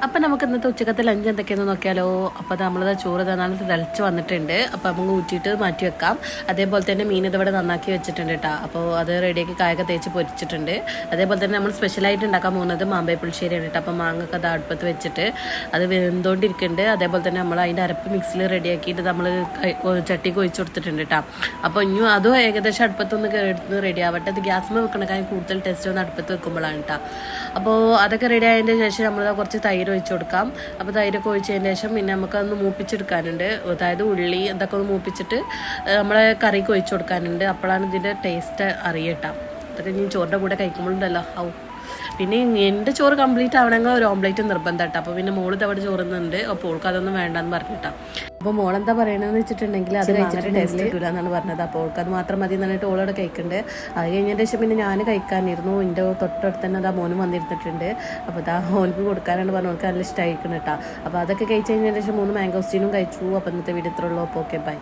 അപ്പം നമുക്ക് ഇന്നത്തെ ഉച്ചക്കത്തെ ലഞ്ച് എന്തൊക്കെയാണെന്ന് നോക്കിയാലോ. അപ്പോൾ നമ്മളത് ചോറ് നന്നായിട്ട് തിളച്ച് വന്നിട്ടുണ്ട്. അപ്പോൾ നമുക്ക് ഊറ്റിയിട്ട് മാറ്റി വെക്കാം. അതേപോലെ തന്നെ മീൻ ഇതിവിടെ നന്നാക്കി വെച്ചിട്ടുണ്ട് കേട്ടോ. അപ്പോൾ അത് റെഡിയാക്കി കായൊക്കെ തേച്ച് പൊരിച്ചിട്ടുണ്ട്. അതേപോലെ തന്നെ നമ്മൾ സ്പെഷ്യലായിട്ട് ഉണ്ടാക്കാൻ പോകുന്നത് മാമ്പഴ പുളിശ്ശേരിയാണ് കേട്ടോ. അപ്പോൾ മാങ്ങൊക്കെ അത് അടുപ്പത്ത് വെച്ചിട്ട് അത് വെന്തുകൊണ്ടിരിക്കുന്നുണ്ട്. അതേപോലെ തന്നെ നമ്മൾ അതിൻ്റെ അരപ്പ് മിക്സിൽ റെഡിയാക്കിയിട്ട് നമ്മൾ ചട്ടിക്ക് ഒഴിച്ച് കൊടുത്തിട്ടുണ്ട് കേട്ടോ. അപ്പോൾ ഇനിയും അതും ഏകദേശം അടുപ്പത്തൊന്ന് കേടുന്ന് റെഡി ആവട്ടെ. അത് ഗ്യാസ്മ വെക്കണക്കായി കൂടുതൽ ടേസ്റ്റ് ഒന്ന് അടുപ്പത്ത് വെക്കുമ്പോഴാണ് കേട്ടോ. അപ്പോൾ അതൊക്കെ റെഡി ആയതിൻ്റെ ശേഷം നമ്മൾ കുറച്ച് തൈര് ഒഴിച്ച് കൊടുക്കാം. അപ്പോൾ തൈരൊക്കെ ഒഴിച്ചതിന് ശേഷം പിന്നെ നമുക്കതൊന്ന് മൂപ്പിച്ചെടുക്കാനുണ്ട്. അതായത് ഉള്ളി ഇതൊക്കെ ഒന്ന് മൂപ്പിച്ചിട്ട് നമ്മളെ കറിക്ക് ഒഴിച്ച് കൊടുക്കാനുണ്ട്. അപ്പോഴാണ് ഇതിൻ്റെ ടേസ്റ്റ് അറിയട്ടാം. അതൊക്കെ ഇനി ചോറിൻ്റെ കൂടെ കഴിക്കുമ്പോഴുണ്ടല്ലോ പിന്നെ എൻ്റെ ചോറ് കംപ്ലീറ്റ് ആവണമെങ്കിൽ ഒരു ഓംലേറ്റ് നിർബന്ധമായിട്ടാണ്. അപ്പോൾ പിന്നെ മോള് ഇതവിടെ ചോറുന്നുണ്ട്. അപ്പോൾ ഓൾക്ക് അതൊന്നും വേണ്ടെന്ന് പറഞ്ഞിട്ടാ. അപ്പോൾ മോളെന്താ പറയണമെന്ന് വെച്ചിട്ടുണ്ടെങ്കിൽ അത് കഴിച്ചിട്ട് ടേസ്റ്റ് കിട്ടില്ല എന്നാണ് പറഞ്ഞത്. അപ്പോൾ ഓൾക്ക് അത് മാത്രം മതി എന്നിട്ട് ഓളോടെ കഴിക്കുന്നുണ്ട്. അത് കഴിഞ്ഞതിന് ശേഷം പിന്നെ ഞാൻ കഴിക്കാനിരുന്നു. എൻ്റെ തൊട്ടടുത്ത് തന്നെ അതാ മോനും വന്നിരുന്നിട്ടുണ്ട്. അപ്പോൾ അതാ ഓനക്ക് കൊടുക്കാനാണ് പറഞ്ഞത്. ഓൾക്ക് നല്ല ഇഷ്ടമായിരിക്കണം കേട്ടോ. അപ്പോൾ അതൊക്കെ കഴിച്ച് കഴിഞ്ഞതിന് ശേഷം 3 മാംഗോസ്റ്റീനും കഴിച്ചു. അപ്പോൾ ഇന്നത്തെ വീഡിയോ ഇത്രയുള്ളൂ. അപ്പോൾ ഓക്കെ ബൈ.